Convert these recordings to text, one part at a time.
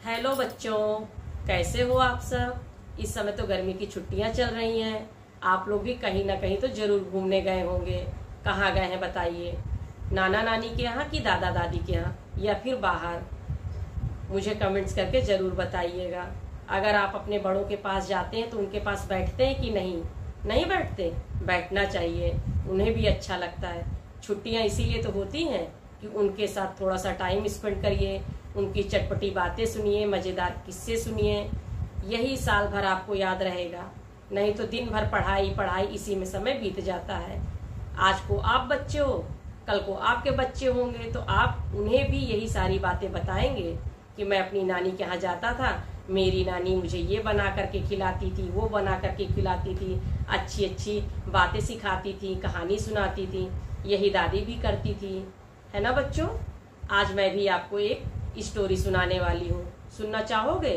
Hello बच्चों, कैसे हो आप सब। इस समय तो गर्मी की छुट्टियां चल रही हैं। आप लोग भी कहीं ना कहीं तो जरूर घूमने गए होंगे। कहाँ गए हैं बताइए। नाना नानी के यहाँ कि दादा दादी के यहाँ या फिर बाहर। मुझे कमेंट्स करके जरूर बताइएगा। अगर आप अपने बड़ों के पास जाते हैं तो उनके पास बैठते हैं कि नहीं। नहीं बैठते, बैठना चाहिए, उन्हें भी अच्छा लगता है। छुट्टियां इसीलिए तो होती हैं कि उनके साथ थोड़ा सा टाइम स्पेंड करिए, उनकी चटपटी बातें सुनिए, मजेदार किस्से सुनिए। यही साल भर आपको याद रहेगा। नहीं तो दिन भर पढ़ाई पढ़ाई इसी में समय बीत जाता है। आज को आप बच्चे हो, कल को आपके बच्चे होंगे तो आप उन्हें भी यही सारी बातें बताएंगे कि मैं अपनी नानी के यहाँ जाता था, मेरी नानी मुझे ये बना करके खिलाती थी, वो बना करके खिलाती थी, अच्छी अच्छी बातें सिखाती थी, कहानी सुनाती थी। यही दादी भी करती थी, है ना बच्चों। आज मैं भी आपको एक स्टोरी सुनाने वाली हूँ। सुनना चाहोगे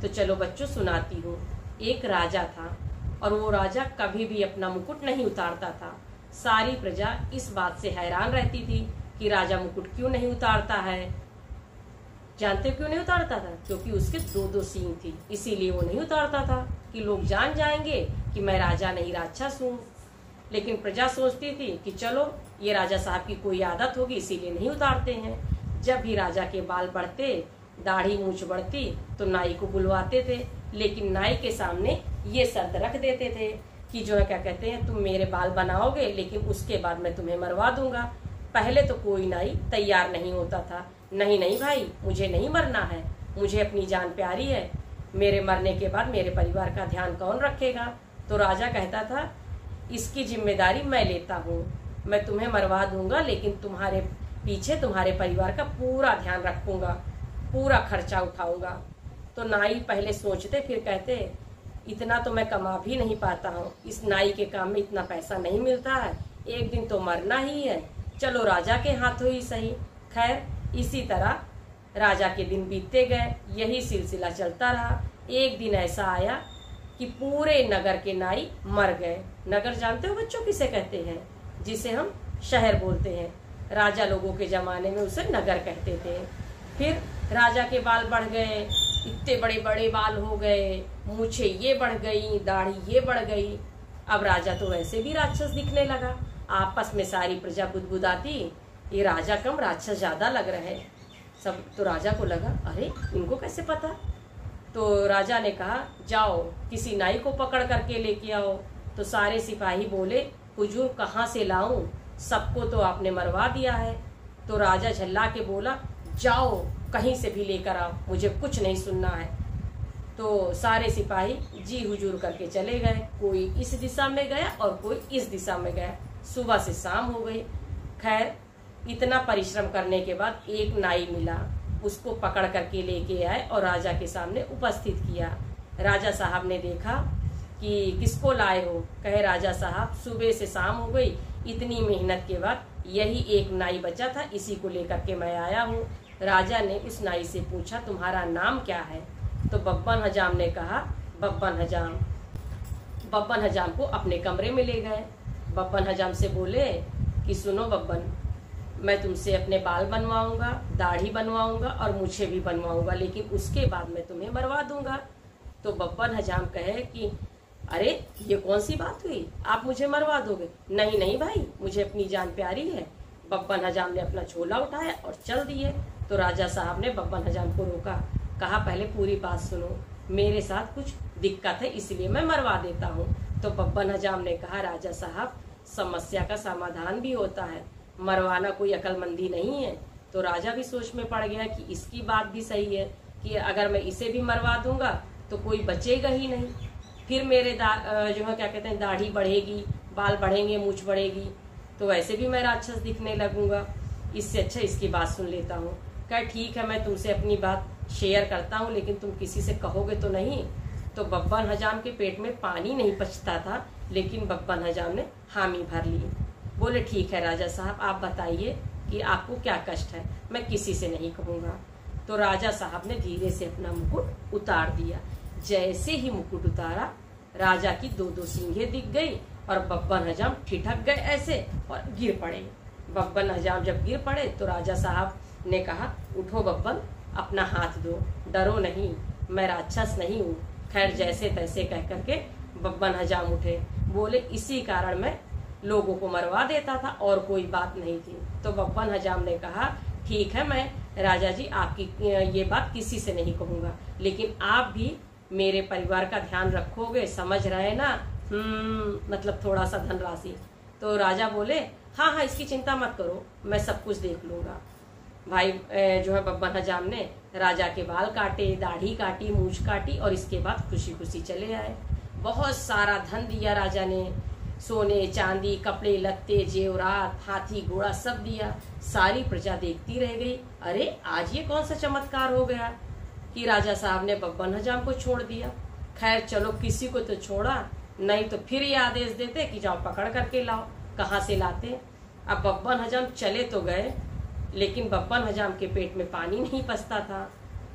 तो चलो बच्चों सुनाती हूँ। एक राजा था और वो राजा कभी भी अपना मुकुट नहीं उतारता था। सारी प्रजा इस बात से हैरान रहती थी कि राजा मुकुट क्यों नहीं उतारता है। जानते हो क्यों नहीं उतारता था? क्योंकि उसके दो दो सींग थी, इसीलिए वो नहीं उतारता था कि लोग जान जाएंगे कि मैं राजा नहीं राक्षस हूँ। लेकिन प्रजा सोचती थी कि चलो ये राजा साहब की कोई आदत होगी इसीलिए नहीं उतारते हैं। जब भी राजा के बाल बढ़ते, दाढ़ी मूछ बढ़ती तो नाई को बुलवाते थे, लेकिन नाई के सामने ये शर्त रख देते थे कि जो है क्या कहते हैं, तुम मेरे बाल बनाओगे लेकिन उसके बाद मैं तुम्हें मरवा दूंगा। पहले तो कोई नाई तैयार नहीं होता था। नहीं नहीं भाई, मुझे नहीं मरना है, मुझे अपनी जान प्यारी है, मेरे मरने के बाद मेरे परिवार का ध्यान कौन रखेगा। तो राजा कहता था इसकी जिम्मेदारी मैं लेता हूँ, मैं तुम्हें मरवा दूंगा लेकिन तुम्हारे पीछे तुम्हारे परिवार का पूरा ध्यान रखूंगा, पूरा खर्चा उठाऊंगा। तो नाई पहले सोचते फिर कहते इतना तो मैं कमा भी नहीं पाता हूँ, इस नाई के काम में इतना पैसा नहीं मिलता है, एक दिन तो मरना ही है, चलो राजा के हाथों ही सही। खैर इसी तरह राजा के दिन बीतते गए, यही सिलसिला चलता रहा। एक दिन ऐसा आया कि पूरे नगर के नाई मर गए। नगर जानते हो बच्चों किसे कहते हैं? जिसे हम शहर बोलते हैं। राजा लोगों के जमाने में उसे नगर कहते थे। फिर राजा के बाल बढ़ गए, इतने बड़े बड़े बाल हो गए, मूछें ये बढ़ गई, दाढ़ी ये बढ़ गई। अब राजा तो वैसे भी राक्षस दिखने लगा। आपस में सारी प्रजा बुदबुदाती, ये राजा कम राक्षस ज्यादा लग रहे। सब तो राजा को लगा अरे इनको कैसे पता। तो राजा ने कहा जाओ किसी नाई को पकड़ करके लेके आओ। तो सारे सिपाही बोले हुजूर कहाँ से लाऊं, सबको तो आपने मरवा दिया है। तो राजा झल्ला के बोला जाओ कहीं से भी लेकर आओ, मुझे कुछ नहीं सुनना है। तो सारे सिपाही जी हुजूर करके चले गए। कोई इस दिशा में गया और कोई इस दिशा में गया। सुबह से शाम हो गई। खैर इतना परिश्रम करने के बाद एक नाई मिला, उसको पकड़ करके लेके आए और राजा के सामने उपस्थित किया। राजा साहब ने देखा कि किसको लाए हो। कहे राजा साहब सुबह से शाम हो गई, इतनी मेहनत के बाद यही एक नाई बचा था, इसी को लेकर के मैं आया हूँ। राजा ने उस नाई से पूछा तुम्हारा नाम क्या है? तो बब्बन हजाम ने कहा बब्बन हजाम। बब्बन हजाम को अपने कमरे में ले गए। बब्बन हजाम से बोले कि सुनो बब्बन, मैं तुमसे अपने बाल बनवाऊंगा, दाढ़ी बनवाऊंगा और मूछें भी बनवाऊंगा, लेकिन उसके बाद मैं तुम्हें मरवा दूंगा। तो बब्बन हजाम कहे कि अरे ये कौन सी बात हुई, आप मुझे मरवा दोगे? नहीं नहीं भाई, मुझे अपनी जान प्यारी है। बब्बन हजाम ने अपना झोला उठाया और चल दिए। तो राजा साहब ने बब्बन हजाम को रोका, कहा पहले पूरी बात सुनो, मेरे साथ कुछ दिक्कत है इसलिए मैं मरवा देता हूँ। तो बब्बन हजाम ने कहा राजा साहब समस्या का समाधान भी होता है, मरवाना कोई अकलमंदी नहीं है। तो राजा भी सोच में पड़ गया कि इसकी बात भी सही है कि अगर मैं इसे भी मरवा दूंगा तो कोई बचेगा ही नहीं, फिर मेरे जो है क्या कहते हैं दाढ़ी बढ़ेगी, बाल बढ़ेंगे, मूछ बढ़ेगी, तो वैसे भी मैं राक्षस दिखने लगूंगा। इससे अच्छा इसकी बात सुन लेता हूँ। कहा ठीक है मैं तुमसे अपनी बात शेयर करता हूँ, लेकिन तुम किसी से कहोगे तो नहीं। तो बब्बन हजाम के पेट में पानी नहीं पचता था, लेकिन बब्बन हजाम ने हामी भर ली। बोले ठीक है राजा साहब आप बताइए कि आपको क्या कष्ट है, मैं किसी से नहीं कहूँगा। तो राजा साहब ने धीरे से अपना मुकुट उतार दिया। जैसे ही मुकुट उतारा राजा की दो दो सींगें दिख गई और बब्बन हजाम ठिठक गए ऐसे और गिर पड़े। बब्बन हजाम जब गिर पड़े तो राजा साहब ने कहा उठो बब्बन, अपना हाथ दो, डरो नहीं, मैं राक्षस नहीं हूँ। खैर जैसे तैसे कह करके बब्बन हजाम उठे। बोले इसी कारण मैं लोगों को मरवा देता था और कोई बात नहीं थी। तो बब्बन हजाम ने कहा ठीक है, मैं राजा जी आपकी ये बात किसी से नहीं कहूंगा, लेकिन आप भी मेरे परिवार का ध्यान रखोगे, समझ रहे ना? मतलब थोड़ा सा धनराशि। तो राजा बोले हाँ हाँ, इसकी चिंता मत करो, मैं सब कुछ देख लूंगा। भाई जो है बब्बन हजाम ने राजा के बाल काटे, दाढ़ी काटी, मूछ काटी और इसके बाद खुशी खुशी चले आए। बहुत सारा धन दिया राजा ने, सोने चांदी, कपड़े लत्ते, जेवरात, हाथी घोड़ा सब दिया। सारी प्रजा देखती रह गई, अरे आज ये कौन सा चमत्कार हो गया कि राजा साहब ने बब्बन हजाम को छोड़ दिया। खैर चलो किसी को तो छोड़ा, नहीं तो फिर ये आदेश देते कि जाओ पकड़ करके लाओ। कहाँ से लाते? अब बब्बन हजाम चले तो गए, लेकिन बब्बन हजाम के पेट में पानी नहीं पसता था।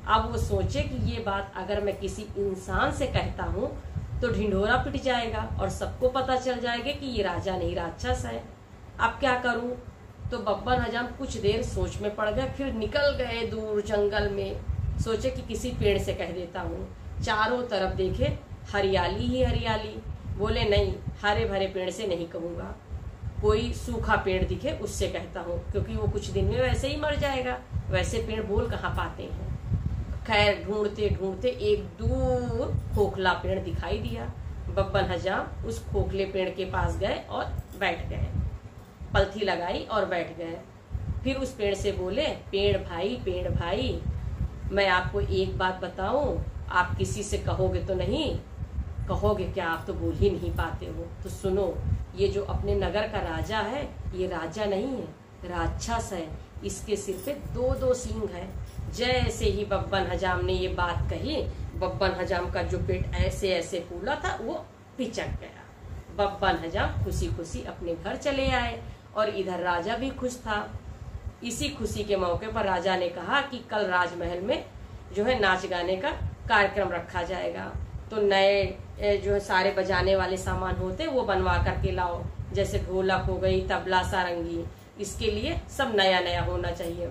अब वो सोचे कि ये बात अगर मैं किसी इंसान से कहता हूँ तो ढिंढोरा पिट जाएगा और सबको पता चल जाएगा कि ये राजा नहीं राक्षस है। अब क्या करूं? तो बब्बन हजाम कुछ देर सोच में पड़ गए, फिर निकल गए दूर जंगल में। सोचे कि किसी पेड़ से कह देता हूँ। चारों तरफ देखे हरियाली ही हरियाली। बोले नहीं, हरे भरे पेड़ से नहीं कहूंगा, कोई सूखा पेड़ दिखे उससे कहता हूँ, क्योंकि वो कुछ दिन में वैसे ही मर जाएगा, वैसे पेड़ बोल कहाँ पाते हैं। खैर ढूंढते ढूंढते एक दूर खोखला पेड़ दिखाई दिया। बब्बन हजाम उस खोखले पेड़ के पास गए और बैठ गए, पलथी लगाई और बैठ गए। फिर उस पेड़ से बोले पेड़ भाई, मैं आपको एक बात बताऊं, आप किसी से कहोगे तो नहीं? कहोगे क्या, आप तो बोल ही नहीं पाते हो। तो सुनो, ये जो अपने नगर का राजा है, ये राजा नहीं है, राक्षस है। इसके सिर पे दो दो सींग है। जैसे ही बब्बन हजाम ने ये बात कही, बब्बन हजाम का जो पेट ऐसे ऐसे फूला था वो पिचक गया। बब्बन हजाम खुशी खुशी अपने घर चले आए और इधर राजा भी खुश था। इसी खुशी के मौके पर राजा ने कहा कि कल राजमहल में जो है नाच गाने का कार्यक्रम रखा जाएगा, तो नए जो है सारे बजाने वाले सामान होते वो बनवा करके लाओ, जैसे ढोलक हो गई, तबला, सारंगी, इसके लिए सब नया नया होना चाहिए।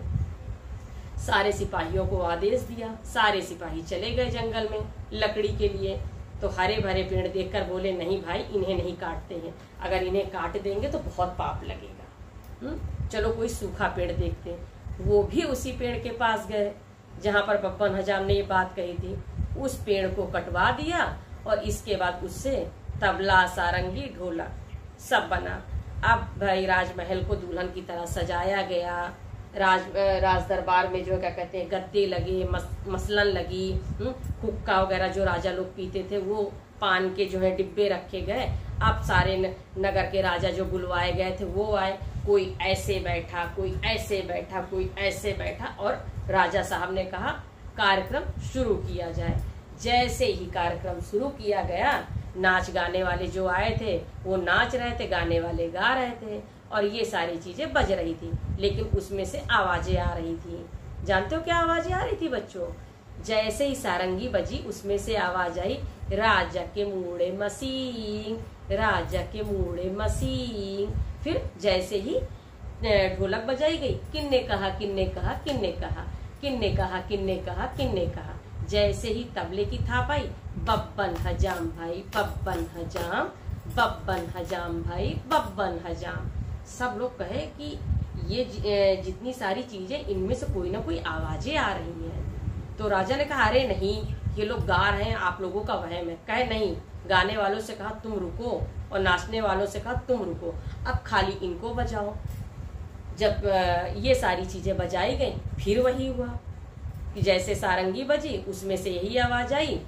सारे सिपाहियों को आदेश दिया। सारे सिपाही चले गए जंगल में लकड़ी के लिए। तो हरे भरे पेड़ देखकर बोले नहीं भाई, इन्हें नहीं काटते हैं, अगर इन्हें काट देंगे तो बहुत पाप लगेगा। चलो कोई सूखा पेड़ देखते हैं। वो भी उसी पेड़ के पास गए जहां पर बब्बन हजाम ने ये बात कही थी। उस पेड़ को कटवा दिया और इसके बाद उससे तबला, सारंगी, ढोलक सब बना। अब भाई राजमहल को दुल्हन की तरह सजाया गया। राज दरबार में जो क्या कहते हैं गद्दे लगे, मसलन लगी, हुक्का वगैरह जो राजा लोग पीते थे वो पान के जो है डिब्बे रखे गए। अब सारे नगर के राजा जो बुलवाए गए थे वो आए, कोई ऐसे बैठा, कोई ऐसे बैठा, कोई ऐसे बैठा, और राजा साहब ने कहा कार्यक्रम शुरू किया जाए। जैसे ही कार्यक्रम शुरू किया गया, नाच गाने वाले जो आए थे वो नाच रहे थे, गाने वाले गा रहे थे और ये सारी चीजें बज रही थी, लेकिन उसमें से आवाजें आ रही थी। जानते हो क्या आवाजें आ रही थी बच्चों? जैसे ही सारंगी बजी उसमें से आवाज आई, राजा के मूड़े मसीन, राजा के मूड़े मसीन। फिर जैसे ही ढोलक बजाई गई, किन्ने कहा, किन्ने कहा, किन्ने कहा, किन्ने कहा, किन्ने कहा, किन्ने कहा। जैसे ही तबले की थाप आई, बब्बन हजाम भाई, बब्बन हजाम, बब्बन हजाम भाई, बब्बन हजाम। सब लोग कहे कि ये जितनी सारी चीजें, इनमें से कोई ना कोई आवाजें आ रही हैं। तो राजा ने कहा अरे नहीं, ये लोग गा रहे हैं, आप लोगों का वहम है। कहे नहीं, गाने वालों से कहा तुम रुको और नाचने वालों से कहा तुम रुको, अब खाली इनको बजाओ। जब ये सारी चीजें बजाई गई, फिर वही हुआ कि जैसे सारंगी बजी उसमें से यही आवाज आई,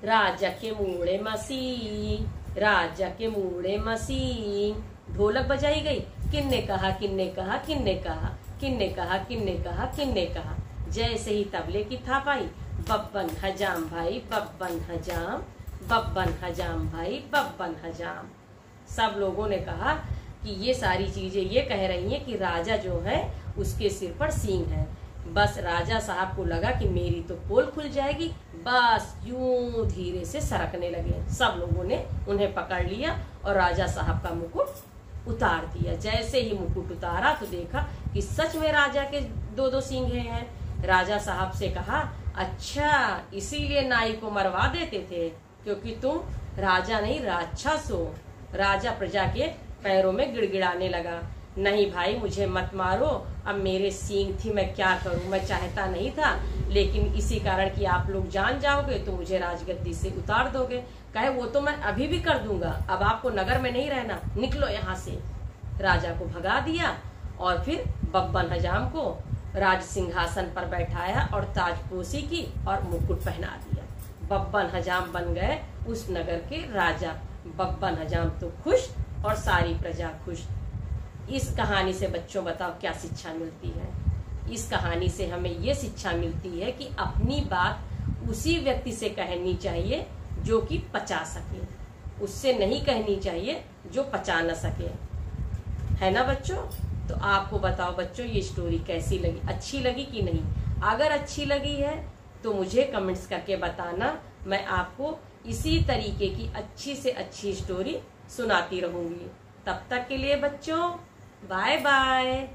राजा के मूड़े मसी, राजा के मूड़े मसी। ढोलक बजाई गई, किन्ने कहा, किन्ने कहा, किन्ने कहा, किन्ने कहा, किन्ने कहा, किन्ने कहा। जैसे ही तबले की थाप आई, बब्बन हजाम भाई, बब्बन हजाम, बब्बन हजाम भाई, बब्बन हजाम। सब लोगों ने कहा कि ये सारी चीजें ये कह रही हैं कि राजा जो है उसके सिर पर सींग है। बस राजा साहब को लगा कि मेरी तो पोल खुल जाएगी, बस यूं धीरे से सरकने लगे। सब लोगों ने उन्हें पकड़ लिया और राजा साहब का मुकुट उतार दिया। जैसे ही मुकुट उतारा तो देखा कि सच में राजा के दो दो सींगे हैं। राजा साहब से कहा, अच्छा इसीलिए नाई को मरवा देते थे, क्योंकि तुम राजा नहीं राक्षस हो। राजा प्रजा के पैरों में गिड़गिड़ाने लगा, नहीं भाई मुझे मत मारो, अब मेरे सींग थी, मैं क्या करूं, मैं चाहता नहीं था, लेकिन इसी कारण कि आप लोग जान जाओगे तो मुझे राजगद्दी से उतार दोगे। कहे वो तो मैं अभी भी कर दूंगा, अब आपको नगर में नहीं रहना, निकलो यहाँ से। राजा को भगा दिया और फिर बब्बन हजाम को राज सिंहासन पर बैठाया और ताजपोशी की और मुकुट पहना दिया। बब्बन हजाम बन गए उस नगर के राजा। बब्बन हजाम तो खुश और सारी प्रजा खुश। इस कहानी से बच्चों बताओ क्या शिक्षा मिलती है? इस कहानी से हमें ये शिक्षा मिलती है कि अपनी बात उसी व्यक्ति से कहनी चाहिए जो कि पचा सके, उससे नहीं कहनी चाहिए जो पचा न सके, है ना बच्चों? तो आपको बताओ बच्चों ये स्टोरी कैसी लगी, अच्छी लगी कि नहीं? अगर अच्छी लगी है तो मुझे कमेंट्स करके बताना, मैं आपको इसी तरीके की अच्छी से अच्छी स्टोरी सुनाती रहूंगी। तब तक के लिए बच्चों बाय बाय।